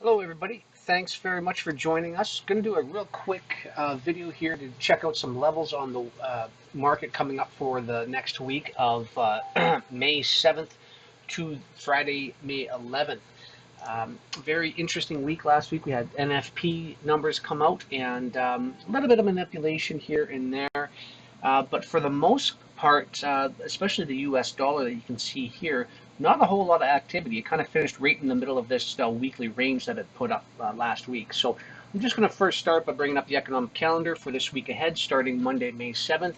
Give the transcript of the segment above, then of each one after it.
Hello everybody, thanks very much for joining us. Going to do a real quick video here to check out some levels on the market coming up for the next week of May 7th to Friday, May 11th. Very interesting week last week. We had NFP numbers come out and a little bit of manipulation here and there. But for the most part, especially the US dollar that you can see here, not a whole lot of activity. It kind of finished right in the middle of this weekly range that it put up last week. So I'm just going to first start by bringing up the economic calendar for this week ahead, starting Monday, May 7th.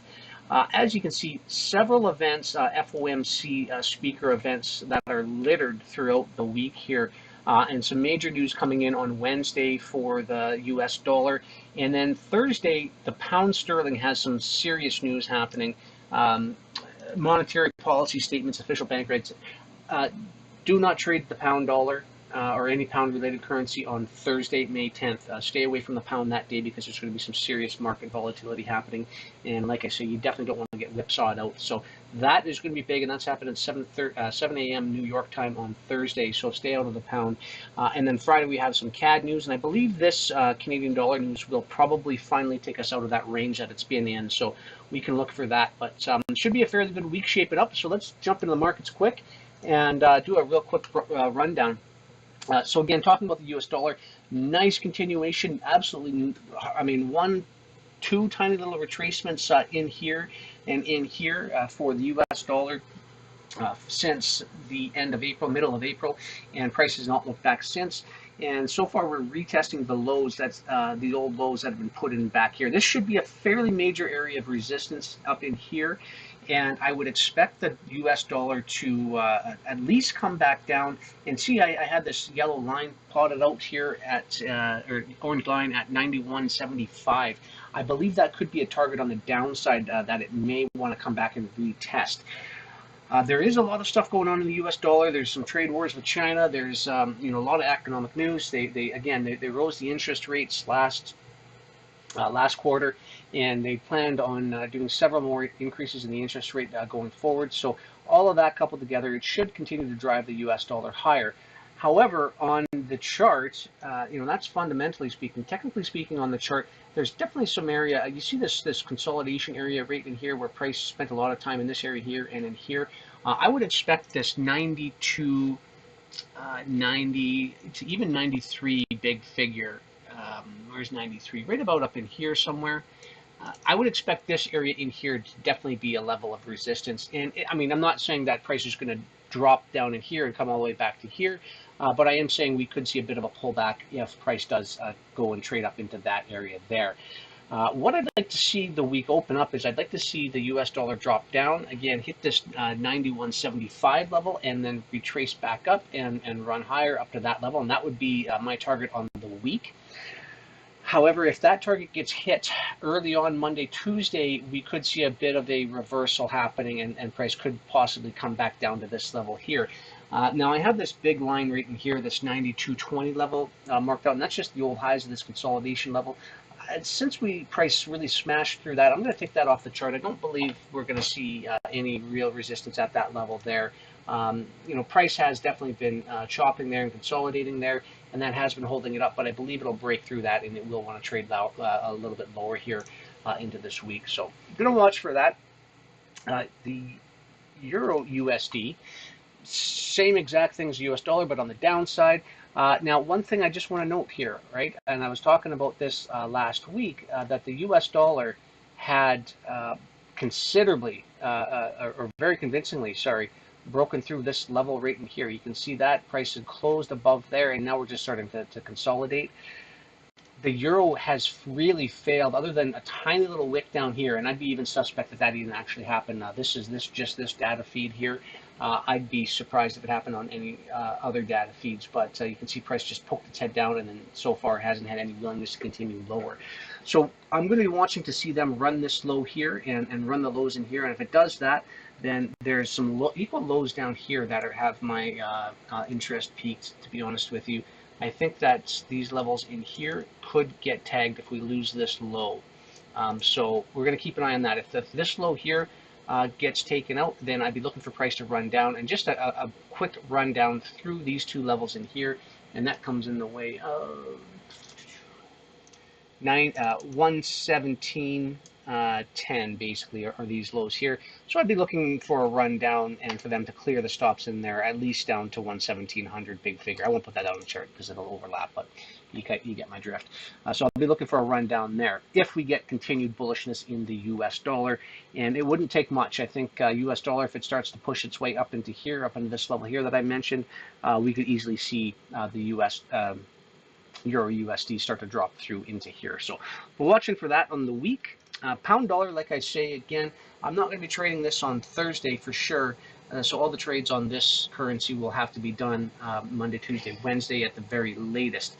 As you can see, several events, FOMC speaker events that are littered throughout the week here. And some major news coming in on Wednesday for the US dollar. And then Thursday, the pound sterling has some serious news happening. Monetary policy statements, official bank rates. Do not trade the pound dollar or any pound related currency on Thursday, May 10th. Stay away from the pound that day because there's going to be some serious market volatility happening. And like I say, you definitely don't want to get whipsawed out. So that is going to be big, and that's happening at 7 a.m. New York time on Thursday. So stay out of the pound. And then Friday we have some CAD news, and I believe this Canadian dollar news will probably finally take us out of that range that it's been in. So we can look for that. But it should be a fairly good week shaping up. So let's jump into the markets quick and do a real quick rundown. So again, talking about the US dollar, nice continuation. Absolutely, I mean, two tiny little retracements in here and in here for the US dollar since the end of April, middle of April, and price has not looked back since. And so far, we're retesting the lows. That's the old lows that have been put in back here. This should be a fairly major area of resistance up in here. And I would expect the US dollar to at least come back down. And see, I had this yellow line plotted out here at, or orange line at 91.75. I believe that could be a target on the downside that it may want to come back and retest. There is a lot of stuff going on in the U.S. dollar. There's some trade wars with China. There's a lot of economic news. They rose the interest rates last quarter, and they planned on doing several more increases in the interest rate going forward. So all of that coupled together, it should continue to drive the U.S. dollar higher. However, on the chart, that's fundamentally speaking. Technically speaking, on the chart, there's definitely some area. You see this consolidation area right in here where price spent a lot of time in this area here and in here. I would expect this 90 to even 93 big figure. Where's 93? Right about up in here somewhere. I would expect this area in here to definitely be a level of resistance. And I mean, I'm not saying that price is going to drop down in here and come all the way back to here, but I am saying we could see a bit of a pullback if price does go and trade up into that area there. What I'd like to see the week open up is I'd like to see the US dollar drop down, again, hit this 91.75 level, and then retrace back up and run higher up to that level. And that would be my target on the week. However, if that target gets hit early on Monday, Tuesday, we could see a bit of a reversal happening, and price could possibly come back down to this level here. Now, I have this big line right in here, this 92.20 level marked out, and that's just the old highs of this consolidation level. Since price really smashed through that, I'm going to take that off the chart. I don't believe we're going to see any real resistance at that level there. Price has definitely been chopping there and consolidating there, and that has been holding it up, but I believe it'll break through that, and it will want to trade out a little bit lower here into this week. So I'm going to watch for that. The EURUSD, same exact thing as the US dollar, but on the downside. Now, one thing I just want to note here, right, and I was talking about this last week, that the US dollar had considerably, or very convincingly, sorry, broken through this level right in here. You can see that price had closed above there, and now we're just starting to consolidate. The euro has really failed, other than a tiny little wick down here, and I'd be even suspect that that even actually happened. This is just this data feed here. I'd be surprised if it happened on any other data feeds, but you can see price just poked its head down, and then so far hasn't had any willingness to continue lower. So I'm going to be watching to see them run this low here and run the lows in here, and if it does that, then there's some equal lows down here that have my interest peaked, to be honest with you. I think that these levels in here could get tagged if we lose this low. So we're going to keep an eye on that. If this low here gets taken out, then I'd be looking for price to run down. And just a quick rundown through these two levels in here, and that comes in the way of 117.10 basically are these lows here. So I'd be looking for a rundown and for them to clear the stops in there at least down to 11700 big figure. I won't put that out on the chart because it'll overlap, but you get my drift. So I'll be looking for a rundown there if we get continued bullishness in the US dollar, and it wouldn't take much. I think US dollar, if it starts to push its way up into here, up into this level here that I mentioned, we could easily see the US Euro USD start to drop through into here. So we're watching for that on the week. Pound dollar, like I say again, I'm not going to be trading this on Thursday for sure. So all the trades on this currency will have to be done Monday, Tuesday, Wednesday at the very latest.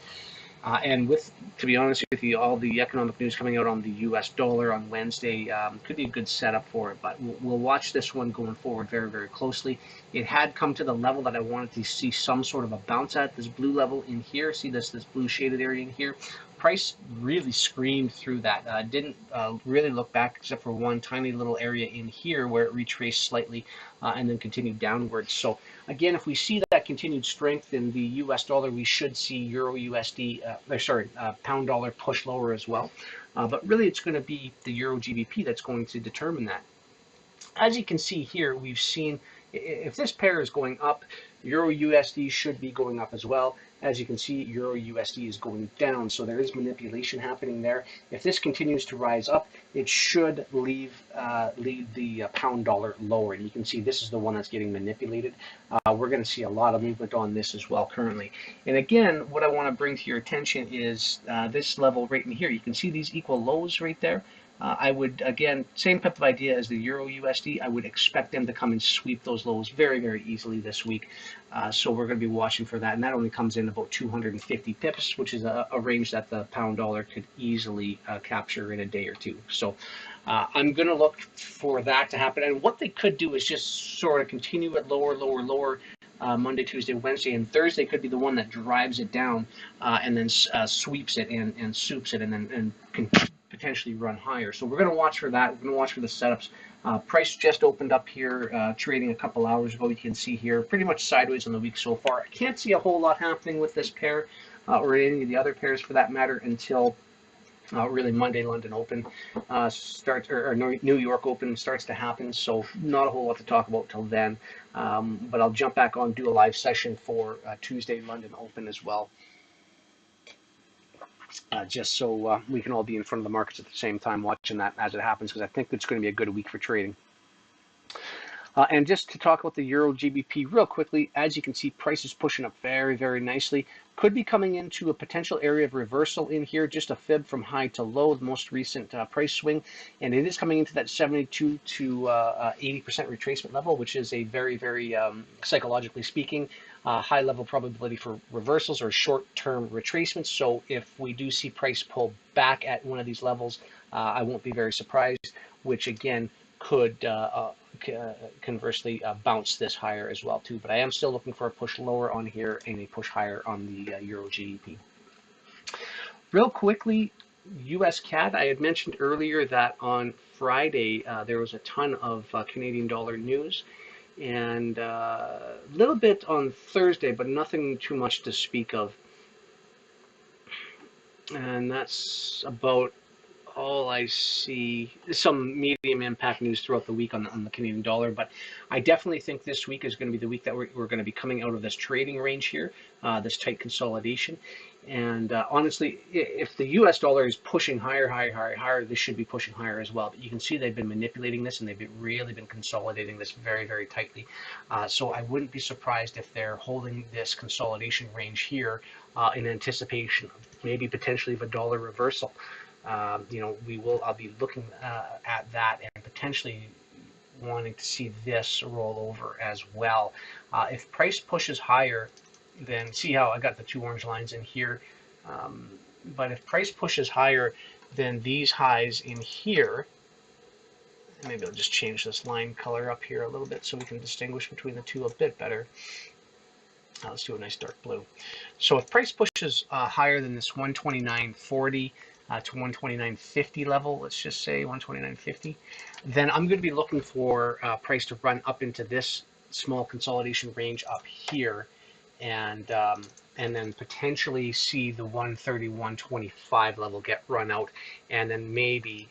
And to be honest with you, all the economic news coming out on the U.S. dollar on Wednesday could be a good setup for it. But we'll watch this one going forward very, very closely. It had come to the level that I wanted to see some sort of a bounce at. This blue level in here, see this blue shaded area in here. Price really screamed through that. Didn't really look back except for one tiny little area in here where it retraced slightly and then continued downwards. So again, if we see that continued strength in the U.S. dollar, we should see Euro USD, pound dollar push lower as well. But really, it's going to be the Euro GBP that's going to determine that. As you can see here, we've seen if this pair is going up, Euro USD should be going up as well. As you can see, Euro USD is going down, so there is manipulation happening there. If this continues to rise up, it should lead the pound dollar lower. And you can see this is the one that's getting manipulated. We're going to see a lot of movement on this as well currently. And again, what I want to bring to your attention is this level right in here. You can see these equal lows right there. I would, again, same type of idea as the Euro USD. I would expect them to come and sweep those lows very, very easily this week. So we're going to be watching for that. And that only comes in about 250 pips, which is a range that the pound dollar could easily capture in a day or two. So I'm going to look for that to happen. And what they could do is just sort of continue at lower, Monday, Tuesday, Wednesday, and Thursday could be the one that drives it down and then sweeps it and soups it and can potentially run higher. So we're going to watch for that. We're going to watch for the setups. Price just opened up here, trading a couple hours ago. You can see here pretty much sideways on the week so far. I can't see a whole lot happening with this pair or any of the other pairs for that matter until really Monday London Open starts, or New York Open starts to happen. So not a whole lot to talk about till then. But I'll jump back on, do a live session for Tuesday London Open as well. Just so we can all be in front of the markets at the same time watching that as it happens, because I think it's going to be a good week for trading. And just to talk about the Euro GBP real quickly, as you can see, price is pushing up very, very nicely. Could be coming into a potential area of reversal in here, just a fib from high to low, the most recent price swing. And it is coming into that 72 to 80% retracement level, which is a very, very, psychologically speaking, high level probability for reversals or short-term retracements. So if we do see price pull back at one of these levels, I won't be very surprised, which again could conversely bounce this higher as well too. But I am still looking for a push lower on here and a push higher on the Euro GBP. Real quickly, US CAD, I had mentioned earlier that on Friday there was a ton of Canadian dollar news, and a little bit on Thursday, but nothing too much to speak of. And that's about all I see. Some medium impact news throughout the week on the Canadian dollar, but I definitely think this week is going to be the week that we're going to be coming out of this trading range here, this tight consolidation. And honestly, if the US dollar is pushing higher, this should be pushing higher as well. But you can see they've been manipulating this and they've really been consolidating this very, very tightly. So I wouldn't be surprised if they're holding this consolidation range here in anticipation of maybe potentially of a dollar reversal. I'll be looking at that and potentially wanting to see this roll over as well. If price pushes higher, then see how I got the two orange lines in here. But if price pushes higher, then these highs in here, maybe I'll just change this line color up here a little bit so we can distinguish between the two a bit better. Let's do a nice dark blue. So if price pushes higher than this 129.40 to 129.50 level, let's just say 129.50, then I'm going to be looking for price to run up into this small consolidation range up here, and then potentially see the 131.25 level get run out, and then maybe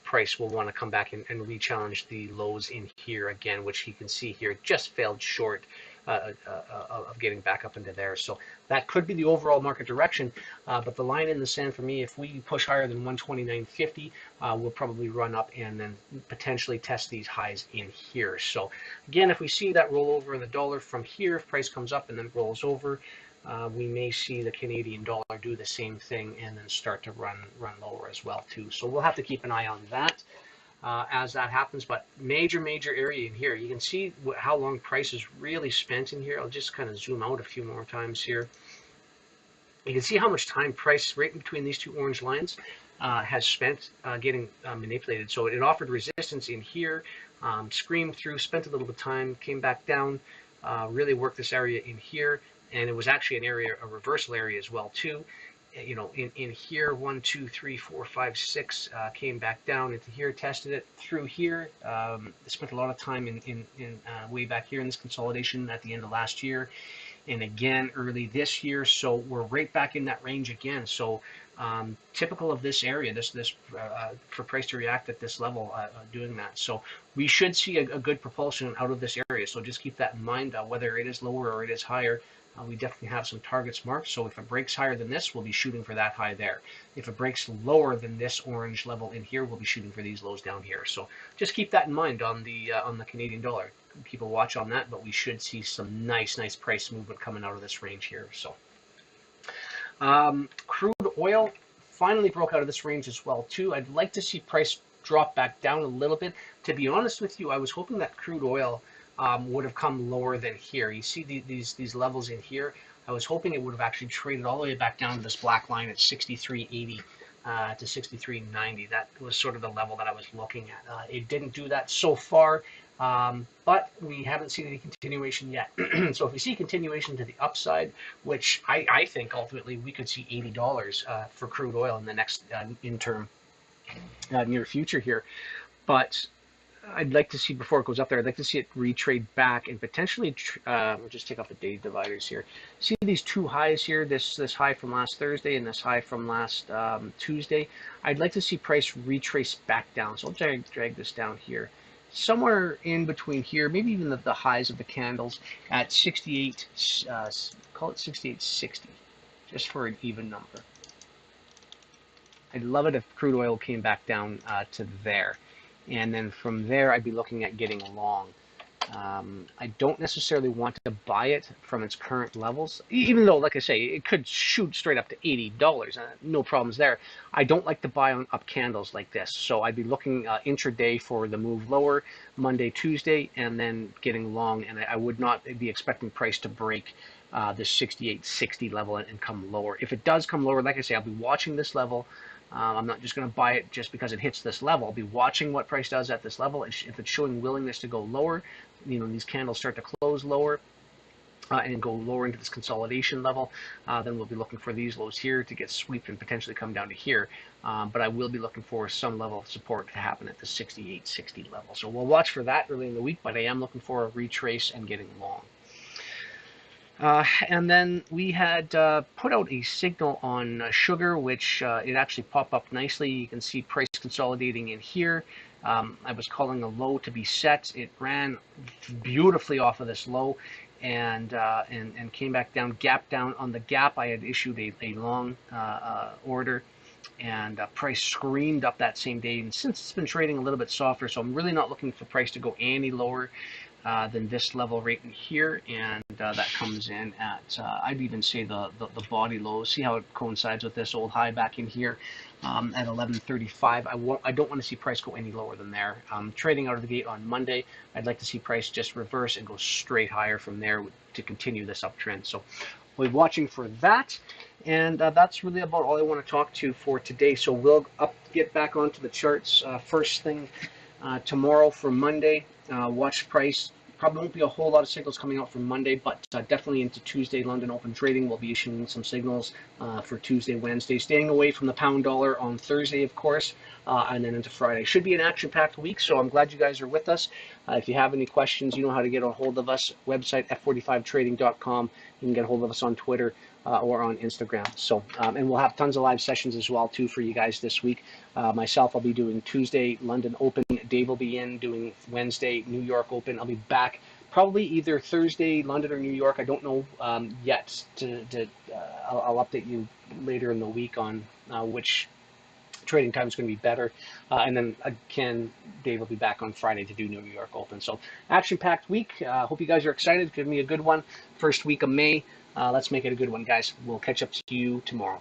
price will want to come back and re-challenge the lows in here again, which you can see here just failed short of getting back up into there. So that could be the overall market direction, but the line in the sand for me, if we push higher than 129.50, we'll probably run up and then potentially test these highs in here. So again, if we see that roll over in the dollar from here, if price comes up and then rolls over, we may see the Canadian dollar do the same thing and then start to run lower as well too. So we'll have to keep an eye on that as that happens. But major area in here, you can see how long price is really spent in here. I'll just kind of zoom out a few more times here. You can see how much time price right in between these two orange lines has spent getting manipulated. So it offered resistance in here, screamed through, spent a little bit of time, came back down, really worked this area in here, and it was actually an area, a reversal area as well too. You know, in here, 1, 2, 3, 4, 5, 6, came back down into here, tested it through here. Spent a lot of time in way back here in this consolidation at the end of last year, and again early this year. So we're right back in that range again. So typical of this area, for price to react at this level, doing that. So we should see a good propulsion out of this area. So just keep that in mind, whether it is lower or it is higher. We definitely have some targets marked. So if it breaks higher than this, we'll be shooting for that high there. If it breaks lower than this orange level in here, we'll be shooting for these lows down here. So just keep that in mind on the Canadian dollar. Keep a watch on that, but we should see some nice price movement coming out of this range here. So crude oil finally broke out of this range as well too. I'd like to see price drop back down a little bit. To be honest with you, I was hoping that crude oil would have come lower than here. You see these levels in here. I was hoping it would have actually traded all the way back down to this black line at 63.80 to 63.90. That was sort of the level that I was looking at. It didn't do that so far, but we haven't seen any continuation yet. So if we see continuation to the upside, which I think ultimately we could see $80 for crude oil in the next interim near future here. But I'd like to see, before it goes up there, I'd like to see it retrade back and potentially, we'll just take off the day dividers here. See these two highs here, this high from last Thursday and this high from last Tuesday. I'd like to see price retrace back down. So I'll drag this down here. Somewhere in between here, maybe even the highs of the candles at 68, call it 68.60, just for an even number. I'd love it if crude oil came back down to there. And then from there, I'd be looking at getting long. I don't necessarily want to buy it from its current levels, even though, like I say, it could shoot straight up to $80. No problems there. I don't like to buy on up candles like this. So I'd be looking intraday for the move lower, Monday, Tuesday, and then getting long. And I would not be expecting price to break this 68.60 level and come lower. If it does come lower, like I say, I'll be watching this level. I'm not just going to buy it just because it hits this level. I'll be watching what price does at this level. If it's showing willingness to go lower, you know, these candles start to close lower and go lower into this consolidation level, then we'll be looking for these lows here to get swept and potentially come down to here. But I will be looking for some level of support to happen at the 68.60 level. So we'll watch for that early in the week, but I am looking for a retrace and getting long. And then we had put out a signal on sugar, which it actually popped up nicely. You can see price consolidating in here. I was calling a low to be set. It ran beautifully off of this low and came back down, gap down. On the gap, I had issued a long order, and price screamed up that same day. And since it's been trading a little bit softer, so I'm really not looking for price to go any lower than this level right in here, and that comes in at I'd even say the body low. See how it coincides with this old high back in here at 11.35. I don't want to see price go any lower than there. Trading out of the gate on Monday, I'd like to see price just reverse and go straight higher from there to continue this uptrend. So we'll be watching for that, and that's really about all I want to talk to for today. So we'll get back onto the charts first thing tomorrow for Monday. Watch price Probably won't be a whole lot of signals coming out from Monday, but definitely into Tuesday London Open trading. We'll be issuing some signals for Tuesday, Wednesday, staying away from the pound dollar on Thursday, of course, and then into Friday. Should be an action-packed week, so I'm glad you guys are with us. If you have any questions, you know how to get a hold of us. Website f45trading.com. You can get a hold of us on Twitter or on Instagram. So, and we'll have tons of live sessions as well too for you guys this week. Myself, I'll be doing Tuesday London Open. Dave will be in doing Wednesday New York Open. I'll be back probably either Thursday London or New York. I don't know yet. I'll update you later in the week on which trading time is going to be better. And then again, Dave will be back on Friday to do New York Open. So action-packed week. Hope you guys are excited. Give me a good one. First week of May. Let's make it a good one, guys. We'll catch up to you tomorrow.